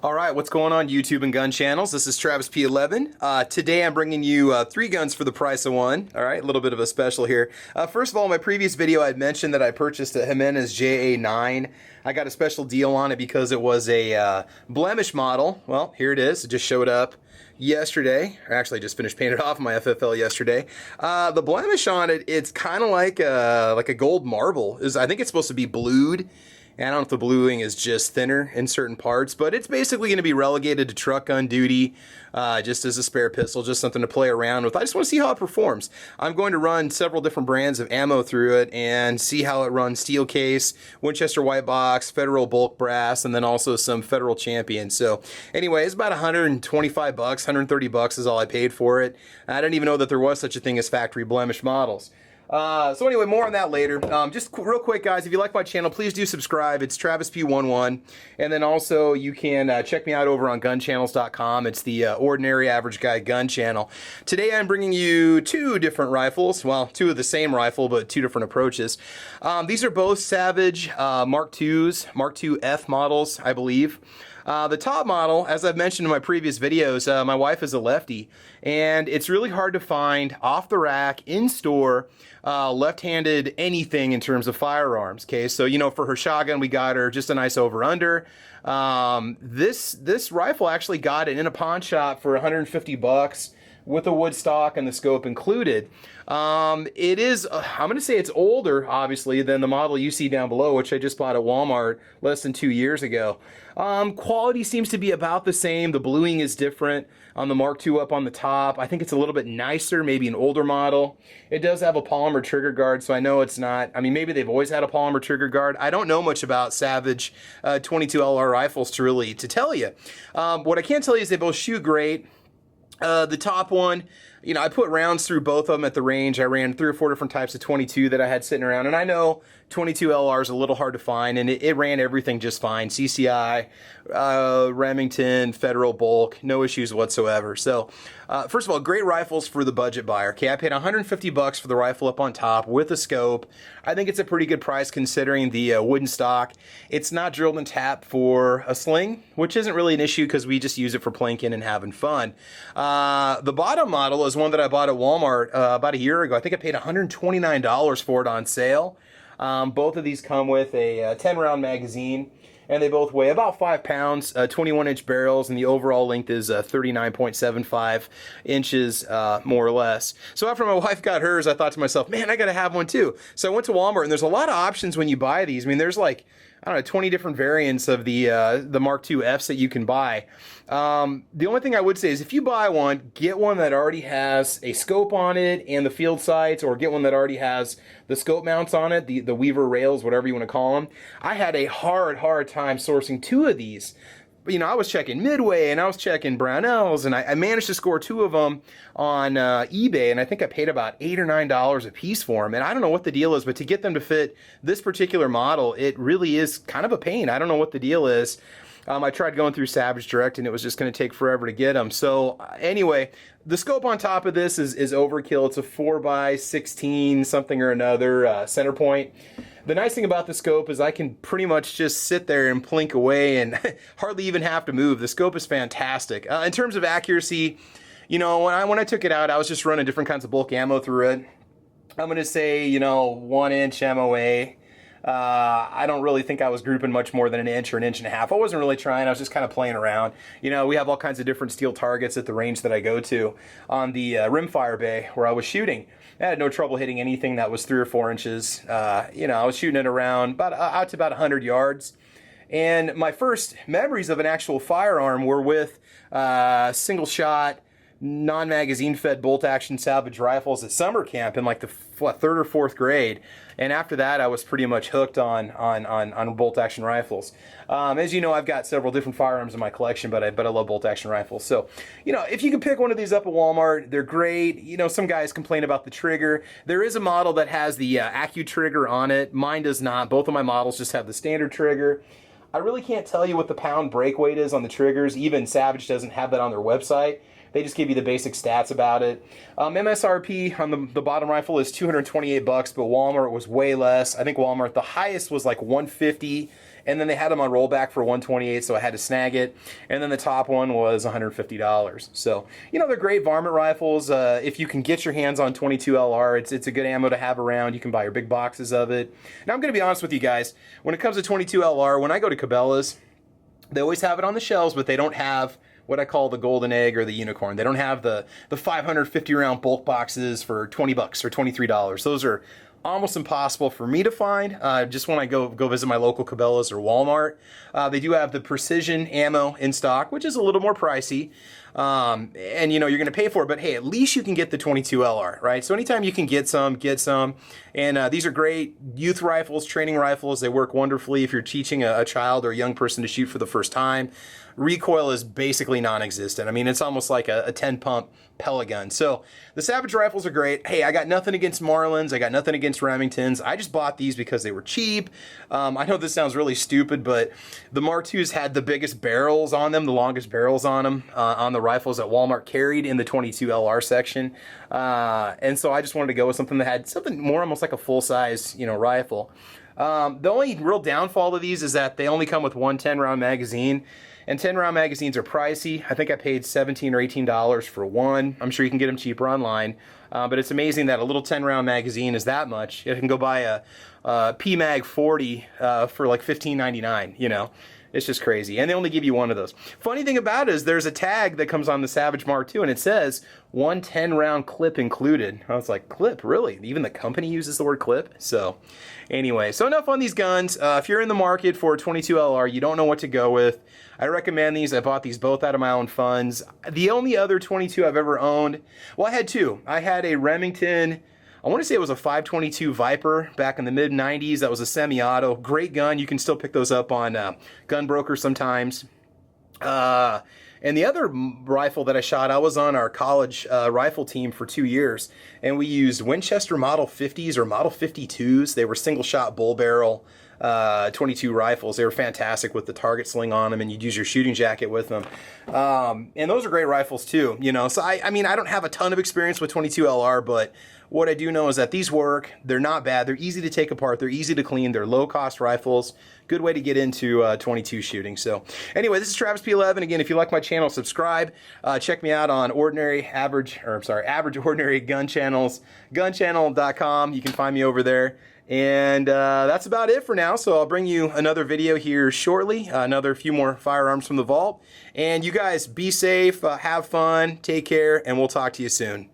All right, what's going on YouTube and gun channels? This is Travis P11. Today I'm bringing you 3 guns for the price of 1. All right, a little bit of a special here. First of all, in my previous video I had mentioned that I purchased a Jimenez JA9. I got a special deal on it because it was a blemish model. Well, here it is. It just showed up yesterday. I actually just finished painting it off my FFL yesterday. The blemish on it, it's kind of like a gold marble. I think it's supposed to be blued. And I don't know if the bluing is just thinner in certain parts, but it's basically going to be relegated to truck gun duty, just as a spare pistol, just something to play around with. I just want to see how it performs. I'm going to run several different brands of ammo through it and see how it runs steel case, Winchester white box, Federal bulk brass, and then also some Federal Champion. So anyway, it's about 125 bucks, 130 bucks is all I paid for it. I didn't even know that there was such a thing as factory blemish models. So anyway, more on that later. Just real quick, guys, if you like my channel, please do subscribe. It's Travis P11. And then also you can check me out over on gunchannels.com. It's the Ordinary Average Guy gun channel. Today I'm bringing you 2 different rifles. Well, 2 of the same rifle, but 2 different approaches. These are both Savage Mark IIs, Mark II F models, I believe. The top model, as I've mentioned in my previous videos, my wife is a lefty, and it's really hard to find off the rack, in store, left-handed anything in terms of firearms. Okay, so you know, for her shotgun, we got her just a nice over/under. This rifle actually got it in a pawn shop for 150 bucks with a wood stock and the scope included. It is, I'm going to say it's older, obviously, than the model you see down below, which I just bought at Walmart less than 2 years ago. Quality seems to be about the same. The bluing is different on the Mark II up on the top. I think it's a little bit nicer, maybe an older model. It does have a polymer trigger guard, so I know it's not, I mean, maybe they've always had a polymer trigger guard. I don't know much about Savage 22 LR rifles to tell you. What I can tell you is they both shoot great. The top one, you know, I put rounds through both of them at the range. I ran 3 or 4 different types of 22 that I had sitting around, and I know 22 LR is a little hard to find, and it ran everything just fine. CCI, Remington, Federal bulk, no issues whatsoever. So, first of all, great rifles for the budget buyer. Okay, I paid 150 bucks for the rifle up on top with a scope. I think it's a pretty good price considering the wooden stock. It's not drilled and tapped for a sling, which isn't really an issue because we just use it for plinking and having fun. The bottom model is one that I bought at Walmart about a year ago. I think I paid $129 for it on sale. Both of these come with a 10-round magazine, and they both weigh about 5 pounds, 21-inch barrels, and the overall length is 39.75 inches, more or less. So after my wife got hers, I thought to myself, man, I gotta have one too. So I went to Walmart, and there's a lot of options when you buy these. I mean, there's like, I don't know, 20 different variants of the Mark II Fs that you can buy. The only thing I would say is if you buy one, get one that already has a scope on it and the field sights, or get one that already has the scope mounts on it, the Weaver rails, whatever you want to call them. I had a hard time sourcing 2 of these. You know, I was checking Midway and I was checking Brownells, and I managed to score 2 of them on eBay, and I think I paid about $8 or $9 a piece for them. And I don't know what the deal is, but to get them to fit this particular model, it really is kind of a pain. I don't know what the deal is. I tried going through Savage Direct, and it was just going to take forever to get them. So anyway, the scope on top of this is overkill. It's a 4x16 something or another center point. The nice thing about the scope is I can pretty much just sit there and plink away and hardly even have to move. The scope is fantastic. In terms of accuracy, you know, when I took it out, I was just running different kinds of bulk ammo through it. I'm going to say, you know, 1-inch MOA. I don't really think I was grouping much more than 1 inch or 1.5 inches. I wasn't really trying. I was just kind of playing around. You know, we have all kinds of different steel targets at the range that I go to on the rimfire bay where I was shooting. I had no trouble hitting anything that was 3 or 4 inches. You know, I was shooting it around out to about 100 yards. And my first memories of an actual firearm were with single shot, non-magazine fed bolt action salvage rifles at summer camp in like the 3rd or 4th grade. And after that, I was pretty much hooked on bolt action rifles. As you know, I've got several different firearms in my collection, but I love bolt action rifles. So, you know, if you can pick one of these up at Walmart, they're great. You know, some guys complain about the trigger. There is a model that has the Accu trigger on it. Mine does not. Both of my models just have the standard trigger. I really can't tell you what the pound break weight is on the triggers. Even Savage doesn't have that on their website. They just give you the basic stats about it. MSRP on the bottom rifle is $228 bucks, but Walmart was way less. I think Walmart, the highest was like $150, and then they had them on rollback for $128, so I had to snag it. And then the top one was $150. So, you know, they're great varmint rifles. If you can get your hands on 22 LR, it's a good ammo to have around. You can buy your big boxes of it. Now, I'm going to be honest with you guys. When it comes to 22 LR, when I go to Cabela's, they always have it on the shelves, but they don't have what I call the golden egg or the unicorn. They don't have the 550 round bulk boxes for 20 bucks or $23. Those are almost impossible for me to find. Just when I go visit my local Cabela's or Walmart, they do have the precision ammo in stock, which is a little more pricey. And you know, you're going to pay for it, but hey, at least you can get the 22 LR, right? So anytime you can get some, get some. And these are great youth rifles, training rifles. They work wonderfully if you're teaching a child or a young person to shoot for the first time. Recoil is basically non-existent. I mean, it's almost like a 10 pump pellet gun. So the Savage rifles are great. Hey, I got nothing against Marlins. I got nothing against Remingtons. I just bought these because they were cheap. I know this sounds really stupid, but the Mark IIs had the biggest barrels on them, the longest barrels on them, on the rifles that Walmart carried in the 22 LR section. And so I just wanted to go with something that had something more almost like a full-size, you know, rifle. The only real downfall of these is that they only come with one 10-round magazine. And 10-round magazines are pricey. I think I paid $17 or $18 for one. I'm sure you can get them cheaper online. But it's amazing that a little 10-round magazine is that much. You can go buy a PMag 40 for like $15.99, you know. It's just crazy. And they only give you one of those. Funny thing about it is there's a tag that comes on the Savage Mark II, and it says one 10-round clip included. I was like, clip? Really? Even the company uses the word clip? So anyway, so enough on these guns. If you're in the market for a 22 LR, you don't know what to go with, I recommend these. I bought these both out of my own funds. The only other 22 I've ever owned, well, I had two. I had a Remington, I want to say it was a 522 Viper back in the mid-90s. That was a semi-auto. Great gun. You can still pick those up on Gunbroker sometimes. And the other rifle that I shot, I was on our college rifle team for 2 years, and we used Winchester Model 50s or Model 52s. They were single-shot bull barrel 22 rifles. They were fantastic with the target sling on them, and you'd use your shooting jacket with them. And those are great rifles too, you know. So I mean, I don't have a ton of experience with 22 LR, but what I do know is that these work. They're not bad. They're easy to take apart. They're easy to clean. They're low-cost rifles. Good way to get into 22 shooting. So anyway, this is Travis P11. Again, if you like my channel, subscribe. Check me out on Average Ordinary Gun Channels, gunchannel.com. You can find me over there. And that's about it for now. So I'll bring you another video here shortly, another few more firearms from the vault. And you guys be safe, have fun, take care, and we'll talk to you soon.